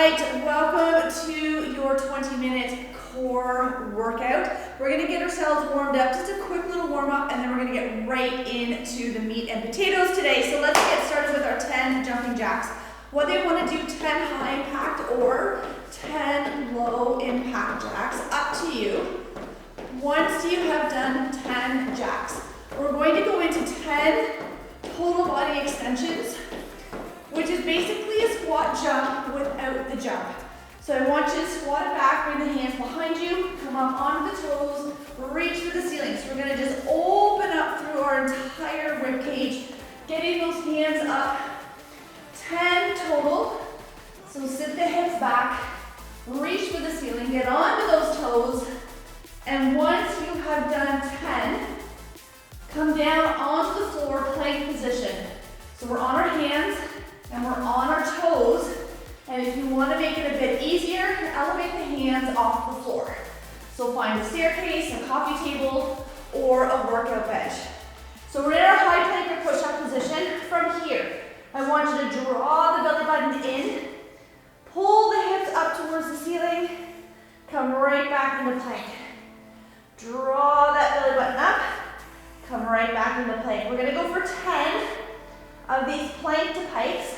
right, welcome to your 20-minute core workout. We're gonna get ourselves warmed up, just a quick little warm up, and then we're gonna get right into the meat and potatoes today. So let's get started with our 10 jumping jacks. Whether you wanna do 10 high impact or 10 low impact jacks, up to you. Once you have done 10 jacks, we're going to go into 10 total body extensions, which is basically a squat jump without the jump. So I want you to squat it back, bring the hands behind you, come up onto the toes, reach for the ceiling. So we're gonna just open up through our entire rib cage, getting those hands up. 10 total. So sit the hips back, reach for the ceiling, get onto those toes, and once you have done 10, come down onto the floor, plank position. So we're on our hands, and we're on our toes, and if you want to make it a bit easier, elevate the hands off the floor. So find a staircase, a coffee table, or a workout bench. So we're in our high plank or push-up position. From here, I want you to draw the belly button in, pull the hips up towards the ceiling, come right back into plank. Draw that belly button up, come right back into plank. We're gonna go for 10 of these plank to pikes,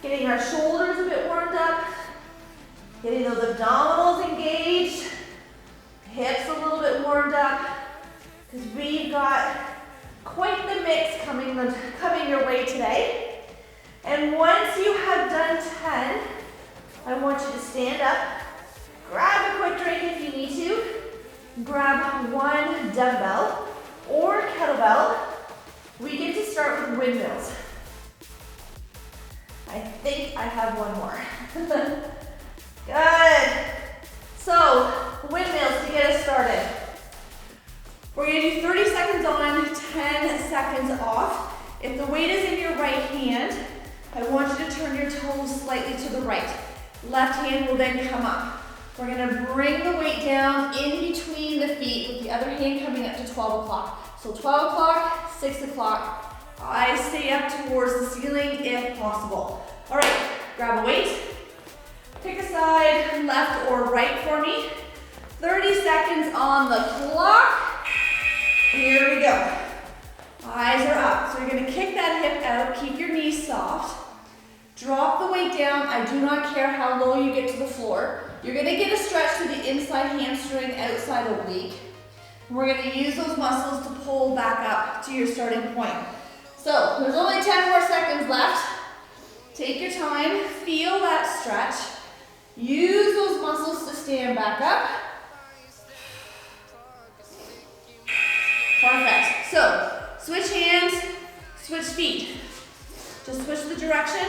getting our shoulders a bit warmed up, getting those abdominals engaged, hips a little bit warmed up, because we've got quite the mix coming your way today. And once you have done 10, I want you to stand up, grab a quick drink if you need to, grab one dumbbell or kettlebell. We get to start with windmills. I think I have one more. Good. So, windmills to get us started. We're gonna do 30 seconds on, 10 seconds off. If the weight is in your right hand, I want you to turn your toes slightly to the right. Left hand will then come up. We're gonna bring the weight down in between the feet with the other hand coming up to 12 o'clock. So 12 o'clock, 6 o'clock. Eyes stay up towards the ceiling if possible. All right, grab a weight. Pick a side, left or right for me. 30 seconds on the clock. Here we go. Eyes are up. So you're gonna kick that hip out, keep your knees soft. Drop the weight down. I do not care how low you get to the floor. You're gonna get a stretch to the inside hamstring, outside oblique. We're gonna use those muscles to pull back up to your starting point. So there's only 10 more seconds left. Take your time, feel that stretch. Use those muscles to stand back up. Perfect. So switch hands, switch feet. Just switch the direction.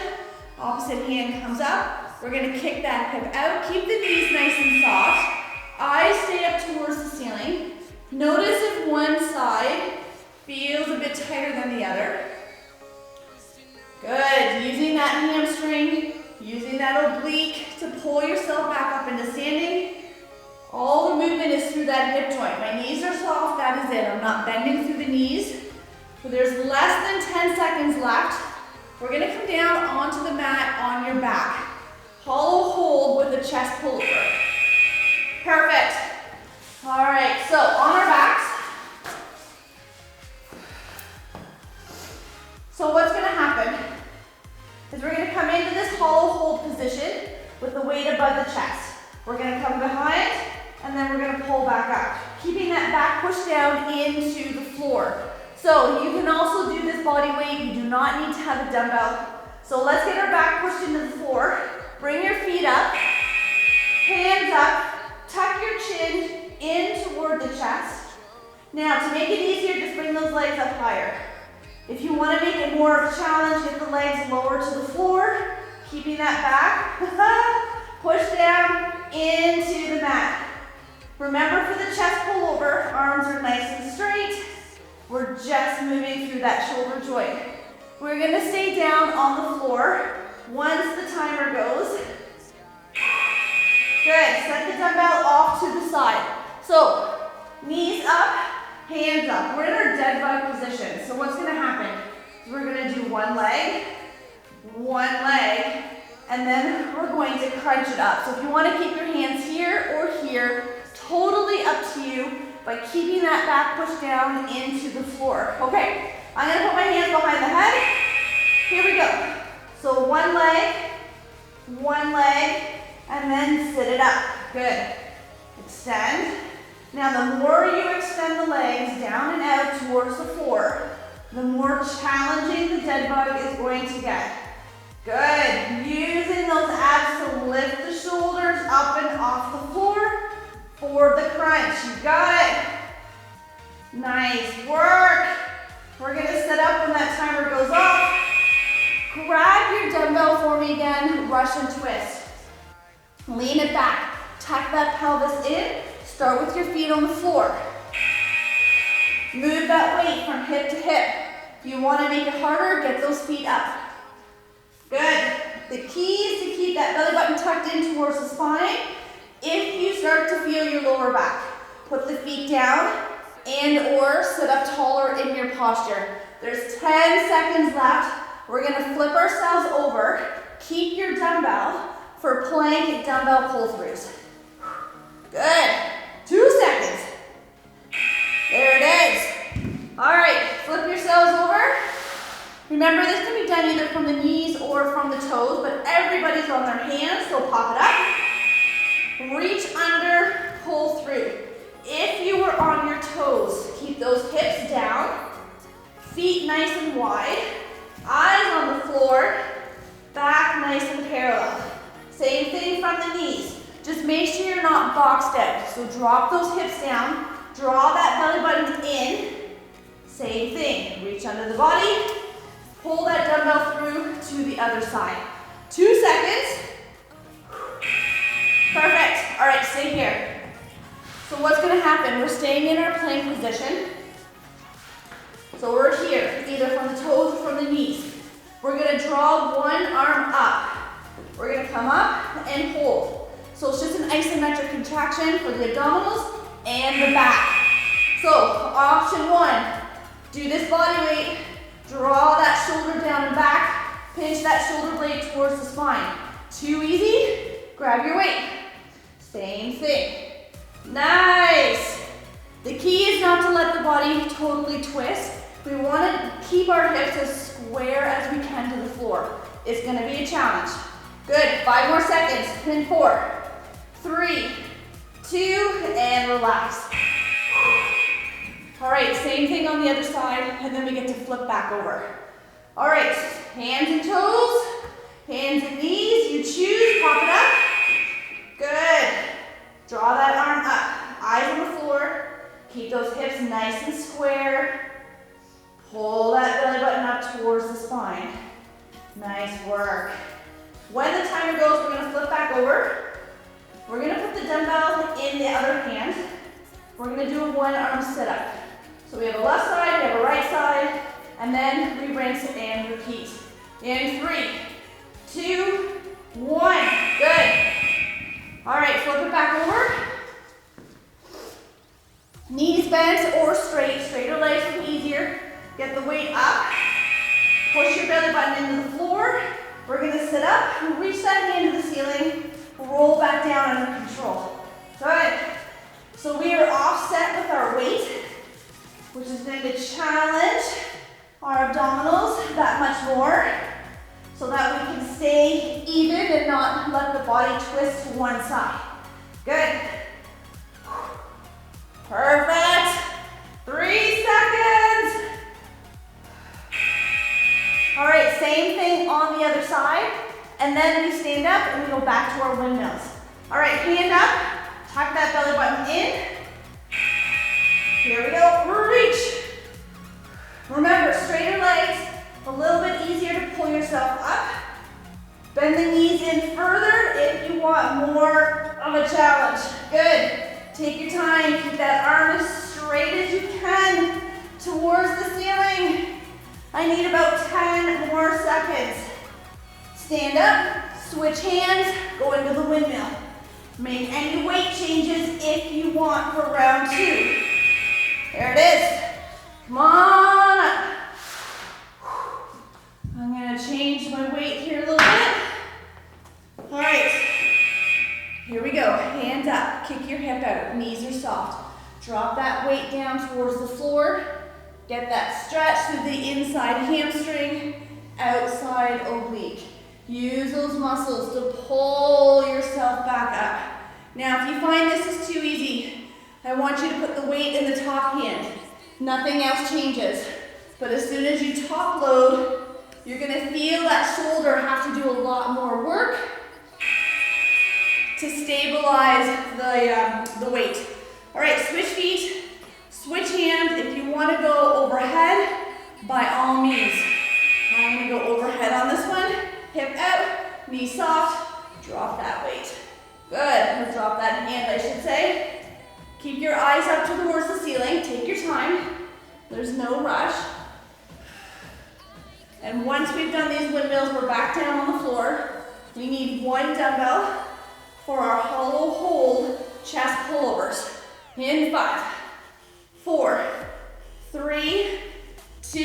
Opposite hand comes up. We're gonna kick that hip out. Keep the knees nice and soft. Eyes stay up towards the ceiling. Notice if one side feels a bit tighter than the other. Good, using that hamstring, using that oblique to pull yourself back up into standing. All the movement is through that hip joint. My knees are soft, that is it. I'm not bending through the knees. So there's less than 10 seconds left. We're gonna come down onto the mat on your back. Hollow hold with a chest pullover. Perfect. All right, so on our backs. So what's gonna happen is we're gonna come into this hollow hold position with the weight above the chest. We're gonna come behind, and then we're gonna pull back up, keeping that back push down into the floor. So you can also do this body weight. You do not need to have a dumbbell. So let's get our back pushed into the floor. Bring your feet up, hands up, tuck your chin in toward the chest. Now to make it easier, just bring those legs up higher. If you want to make it more of a challenge, get the legs lower to the floor, keeping that back. Push down into the mat. Remember, for the chest pullover, arms are nice and straight. We're just moving through that shoulder joint. We're gonna stay down on the floor once the timer goes. Good, set the dumbbell off to the side. So, knees up, hands up. We're in our dead bug position. So what's gonna happen is we're gonna do one leg, and then we're going to crunch it up. So if you want to keep your hands here or here, totally up to you, by keeping that back push down into the floor. Okay, I'm going to put my hands behind the head. Here we go. So one leg, and then sit it up. Good. Extend. Now the more you extend the legs down and out towards the floor, the more challenging the dead bug is going to get. Good. Using those abs to lift the shoulders up and off the floor for the crunch. You got it. Nice work. We're going to set up when that timer goes off. Grab your dumbbell for me again. Russian twist. Lean it back. Tuck that pelvis in. Start with your feet on the floor. Move that weight from hip to hip. If you want to make it harder, get those feet up. Good. The key is to keep that belly button tucked in towards the spine. If you start to feel your lower back, put the feet down and or sit up taller in your posture. There's 10 seconds left. We're going to flip ourselves over. Keep your dumbbell for plank dumbbell pull-throughs. Good. 2 seconds. There it is. All right, flip yourselves over. Remember, this can be done either from the knees or from the toes, but everybody's on their hands, so pop it up. Reach under, pull through. If you were on your toes, keep those hips down, feet nice and wide, eyes on the floor, back nice and parallel. Same thing from the knees. Just make sure you're not boxed out. So drop those hips down, draw that belly button in. Same thing, reach under the body, pull that dumbbell through to the other side. 2 seconds. Perfect. All right, stay here. So what's going to happen? We're staying in our plank position. So we're here, either from the toes or from the knees. We're going to draw one arm up. We're going to come up and hold. So it's just an isometric contraction for the abdominals and the back. So option one, do this body weight, draw that shoulder down and back, pinch that shoulder blade towards the spine. Too easy? Grab your weight. Same thing. Nice. The key is not to let the body totally twist. We want to keep our hips as square as we can to the floor. It's going to be a challenge. Good. 5 more seconds. In 4, 3, 2, and relax. All right, same thing on the other side, and then we get to flip back over. All right, hands and toes, hands and knees. You choose. Pop it up. Good. Draw that arm up. Eyes on the floor. Keep those hips nice and square. Pull that belly button up towards the spine. Nice work. When the timer goes, we're going to flip back over. We're going to put the dumbbell in the other hand. We're going to do a one-arm sit-up. So we have a left side, we have a right side, and then we rinse and repeat. In 3, 2, 1. Good. All right, flip it back over. Knees bent or straight. Straighter legs will be easier. Get the weight up. Push your belly button into the floor. We're going to sit up, reach that hand to the ceiling, roll back down under control. Good. So we are offset with our weight, which is going to challenge our abdominals that much more so that we can stay even and not let the body twist to one side. Good. Perfect. 3 seconds. All right, same thing on the other side. And then we stand up and we go back to our windmills. All right, hand up, tuck that belly button in. Here we go, reach. Remember, straighter legs, a little bit easier to pull yourself up. Bend the knees in further if you want more of a challenge. Good. Take your time, keep that arm as straight as you can towards the ceiling. I need about 10 more seconds. Stand up, switch hands, go into the windmill. Make any weight changes if you want for round 2. There it is. Come on up. I'm gonna change my weight here a little bit. go. Hand up, kick your hip out, knees are soft. Drop that weight down towards the floor. Get that stretch through the inside hamstring, outside oblique. Use those muscles to pull yourself back up. Now, if you find this is too easy, I want you to put the weight in the top hand. Nothing else changes. But as soon as you top load, you're gonna feel that shoulder have to do a lot more work to stabilize the weight. All right, switch feet, switch hands. If you want to go overhead, by all means. I'm going to go overhead on this one. Hip out, knee soft, drop that weight. Good, or drop that hand, I should say. Keep your eyes up towards the ceiling. Take your time. There's no rush. And once we've done these windmills, we're back down on the floor. We need one dumbbell for our hollow hold chest pullovers. In 5, 4, 3, 2,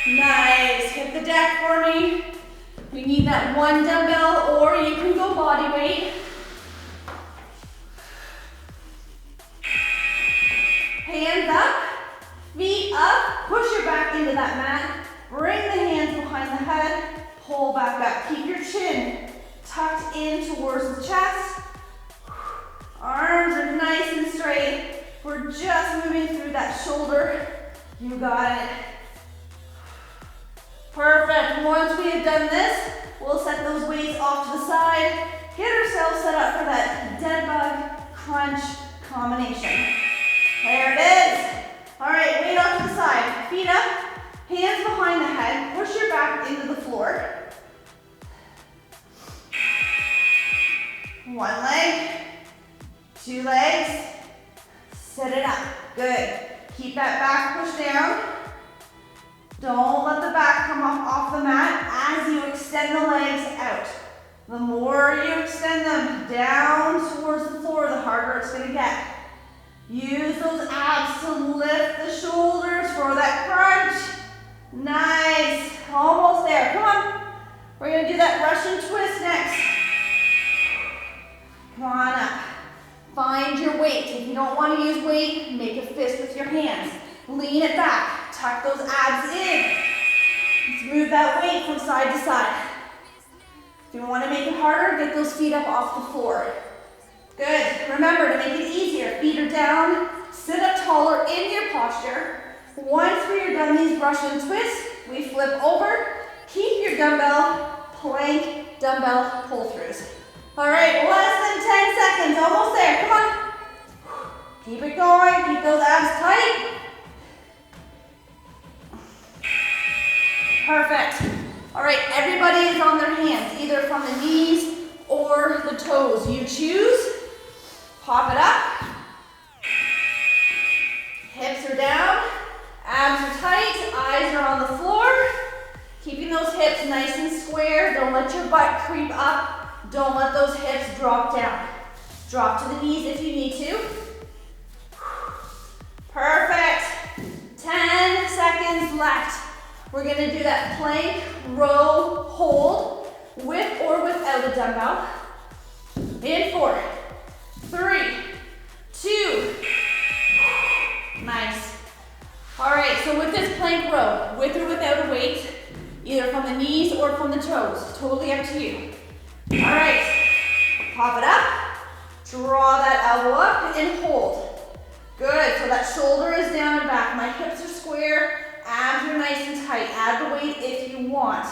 nice. Hit the deck for me. We need that one dumbbell, or you can go body weight. Hands up, feet up, push your back into that mat. Bring the hands behind the head, pull back up. Keep your chin tucked in towards the chest. Arms are nice and straight. We're just moving through that shoulder. You got it. Perfect. Once we have done this, we'll set those weights off to the side. Get ourselves set up for that dead bug crunch combination. There it is. All right, weight off to the side. Feet up, hands behind the head. Push your back into the floor. One leg. 2 legs, sit it up, good. Keep that back pushed down. Don't let the back come off the mat as you extend the legs out. The more you extend them down towards the floor, the harder it's gonna get. Use those abs to lift the shoulders for that crunch. Nice, almost there, come on. We're gonna do that Russian twist next. Come on up. Find your weight. If you don't want to use weight, make a fist with your hands. Lean it back. Tuck those abs in. Let's move that weight from side to side. If you want to make it harder, get those feet up off the floor. Good. Remember, to make it easier, feet are down. Sit up taller in your posture. Once we are done these Russian twists, we flip over. Keep your dumbbell, plank, dumbbell pull-throughs. All right, less than 10 seconds, almost there, come on. Keep it going, keep those abs tight. Perfect. All right, everybody is on their hands, either from the knees or the toes. You choose. Pop it up. Hips are down, abs are tight, eyes are on the floor. Keeping those hips nice and square. Don't let your butt creep up. Don't let those hips drop down. Drop to the knees if you need to. Perfect. 10 seconds left. We're gonna do that plank, row, hold, with or without a dumbbell. In 4, 3, 2. Nice. All right, so with this plank row, with or without a weight, either from the knees or from the toes, totally up to you. All right, pop it up, draw that elbow up and hold. Good, so that shoulder is down and back. My hips are square, abs are nice and tight. Add the weight if you want.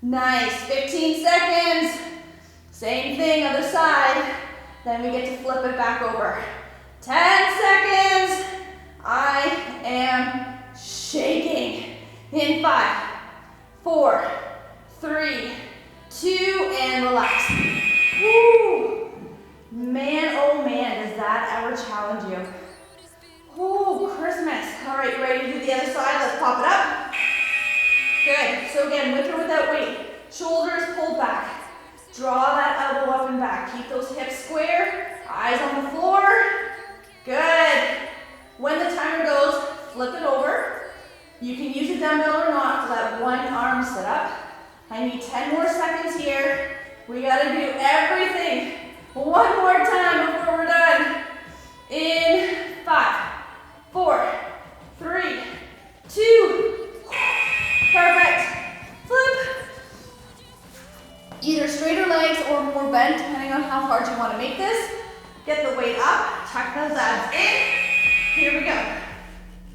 Nice, 15 seconds. Same thing, other side. Then we get to flip it back over. 10 seconds. I am shaking. In 5, 4, 3, 2, and relax. Woo! Man, oh man, does that ever challenge you? Oh, Christmas. All right, ready to do the other side? Let's pop it up. Good. So again, with or without weight. Shoulders pulled back. Draw that elbow up and back. Keep those hips square. Eyes on the floor. Good. When the timer goes, flip it over. You can use a dumbbell or not for that one arm sit up. I need 10 more seconds here. We gotta do everything One more time before we're done. In 5, 4, 3, 2. Perfect. Flip. Either straighter legs or more bent, depending on how hard you want to make this. Get the weight up, tuck those abs in. Here we go.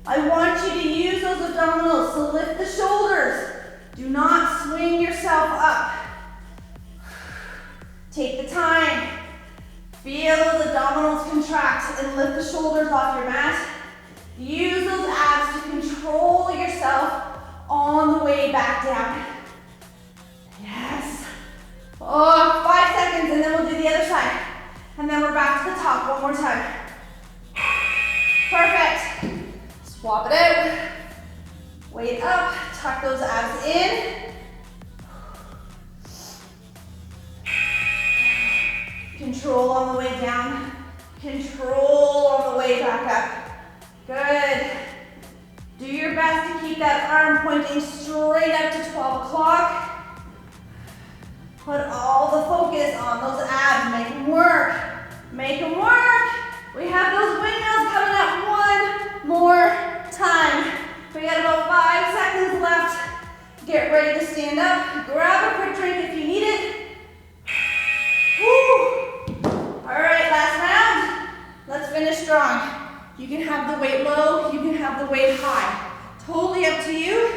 I want you to use those abdominals to lift the shoulders. Do not swing yourself up. Take the time. Feel those abdominals contract and lift the shoulders off your mat. Use those abs to control yourself on the way back down. Yes. Oh, 5 seconds and then we'll do the other side. And then we're back to the top one more time. Perfect. Swap it out. Weight up, tuck those abs in. Control on the way down. Control on the way back up. Good. Do your best to keep that arm pointing straight up to 12 o'clock. Put all the focus on those abs. Make them work. Make them work. We have those windmills coming up one more time. We got about 5 seconds left. Get ready to stand up. Grab a quick drink if you need it. Woo. All right, last round. Let's finish strong. You can have the weight low. You can have the weight high. Totally up to you.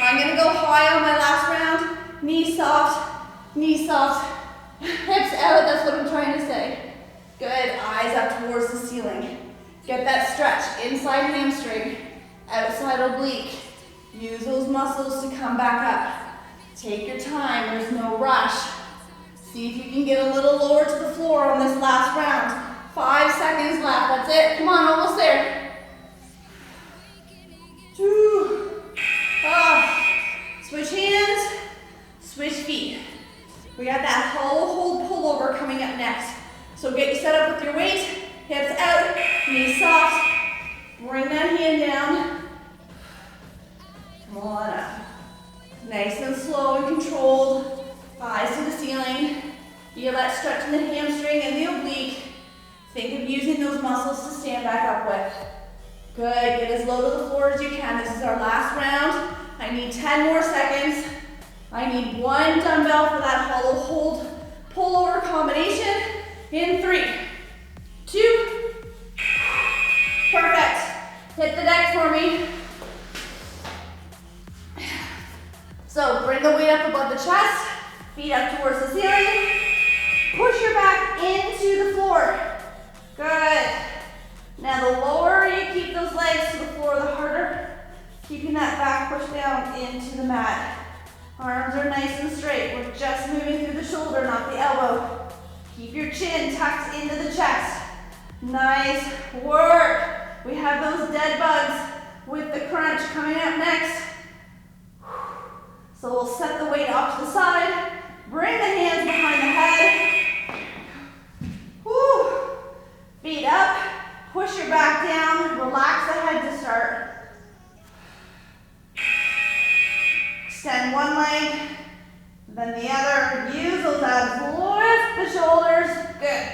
I'm gonna go high on my last round. Knees soft, hips out, that's what I'm trying to say. Good, eyes up towards the ceiling. Get that stretch, inside hamstring, outside oblique. Use those muscles to come back up. Take your time, there's no rush. See if you can get a little lower to the floor on this last round. 5 seconds left, that's it. Come on, almost there. 2. Switch hands, switch feet. We got that hollow hold pullover coming up next. So get you set up with your weight, hips out, knees soft. Bring that hand down. Come on up. Nice and slow and controlled. Eyes to the ceiling. Feel that stretch in the hamstring and the oblique. Think of using those muscles to stand back up with. Good, get as low to the floor as you can. This is our last round. I need 10 more seconds. I need 1 dumbbell for that hollow hold pullover combination. In 3, 2, perfect. Hit the deck for me. So bring the weight up above the chest, feet up towards the ceiling. Push your back into the floor. Good. Now the lower you keep those legs to the floor, the harder. Keeping that back push down into the mat. Arms are nice and straight. We're just moving through the shoulder, not the elbow. Keep your chin tucked into the chest. Nice work. We have those dead bugs with the crunch coming up next. So we'll set the weight off to the side. Bring the hands behind the head. Woo. Feet up. Push your back down. Relax the head to start. Extend one leg, then the other. Use those abs. Lift the shoulders. Good.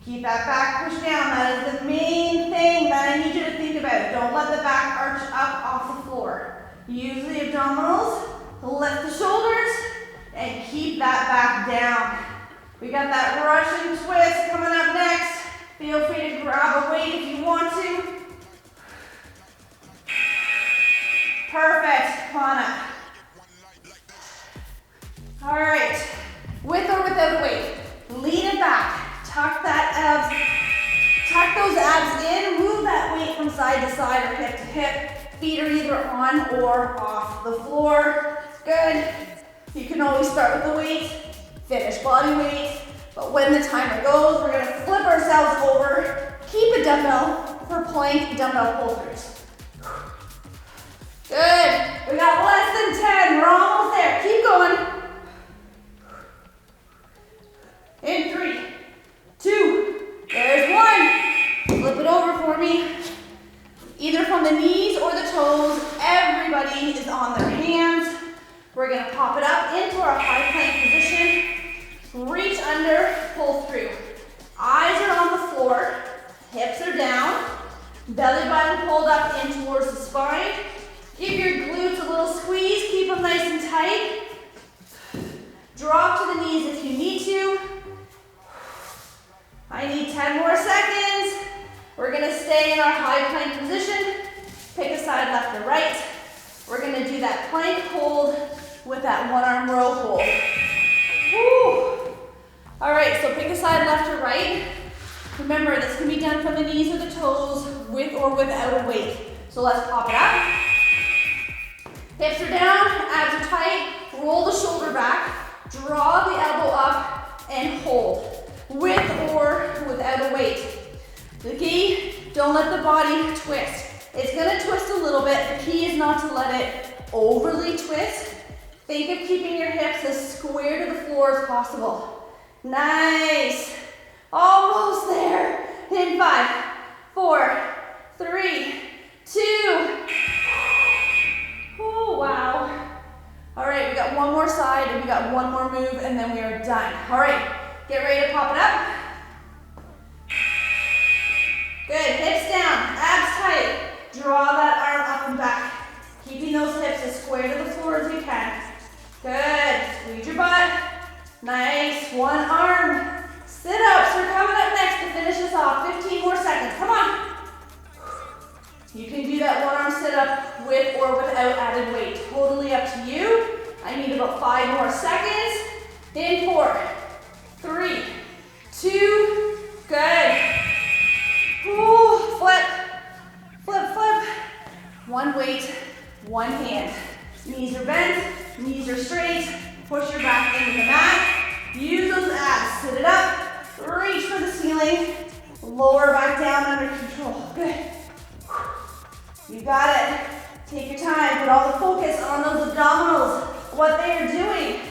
Keep that back push down. That is the main thing that I need you to think about. Don't let the back arch up off the floor. Use the abdominals to lift the shoulders and keep that back down. We got that Russian twist coming up next. Feel free to grab a weight if you want to. Perfect, come on up. All right, with or without a weight, lean it back, tuck those abs in, move that weight from side to side or hip to hip. Feet are either on or off the floor. Good. You can always start with the weight, finish body weight, but when the timer goes, we're gonna flip ourselves over, keep a dumbbell for plank dumbbell pull-throughs. Good. We got less than 10. We're almost there. Keep going. In 3, 2, there's 1. Flip it over for me. Either from the knees or the toes, everybody is on their hands. We're gonna pop it up into our high plank position. Drop to the knees if you need to. I need 10 more seconds. We're gonna stay in our high plank position. Pick a side, left or right. We're gonna do that plank hold with that one arm row hold. Woo. All right, so pick a side, left or right. Remember, this can be done from the knees or the toes with or without a weight. So let's pop it up. Hips are down, abs are tight. Roll the shoulder back. Draw the elbow up and hold with or without a weight. The key, don't let the body twist. It's gonna twist a little bit. The key is not to let it overly twist. Think of keeping your hips as square to the floor as possible. Nice. Almost there. In 5, 4, 3, 2. Oh, wow. All right, we got one more side and we got one more move and then we are done. All right, get ready to pop it up. Good, hips down, abs tight. Draw that arm up and back. Keeping those hips as square to the floor as you can. Good, squeeze your butt. Nice, one arm. Sit-ups are coming up next to finish this off. 15 more seconds, come on. You can do that one arm sit-up with or without added weight. Totally up to you. I need about 5 more seconds. In 4, 3, 2, good. Ooh, flip, flip, flip. One weight, one hand. Knees are bent, knees are straight. Push your back into the mat. Use those abs. Sit it up. Reach for the ceiling. Lower back down under control. Good. You got it. Take your time. Put all the focus on those abdominals, what they are doing.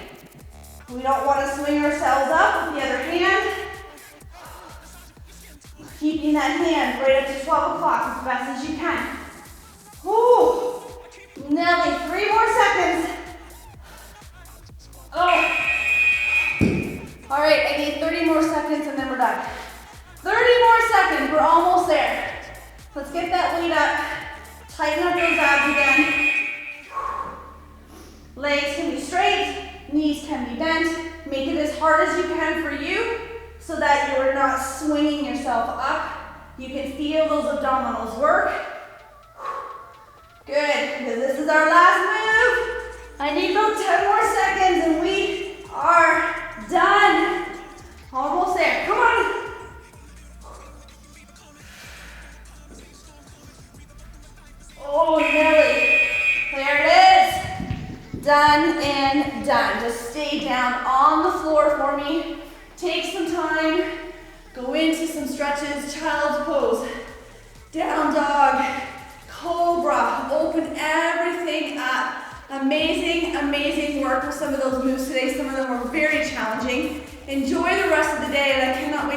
We don't want to swing ourselves up with the other hand. Keeping that hand right up to 12 o'clock as best as you can. Woo. Nearly 3 more seconds. Oh. All right, I need 30 more seconds and then we're done. 30 more seconds, we're almost there. Let's get that weight up. Tighten up those abs again. Legs can be straight, knees can be bent. Make it as hard as you can for you so that you're not swinging yourself up. You can feel those abdominals work. Good, because this is our last move. I need about 10 more seconds and we are done. Almost there, come on. Oh, nearly. There it is. Done and done. Just stay down on the floor for me. Take some time. Go into some stretches. Child's pose. Down dog. Cobra. Open everything up. Amazing, amazing work with some of those moves today. Some of them were very challenging. Enjoy the rest of the day, and I cannot wait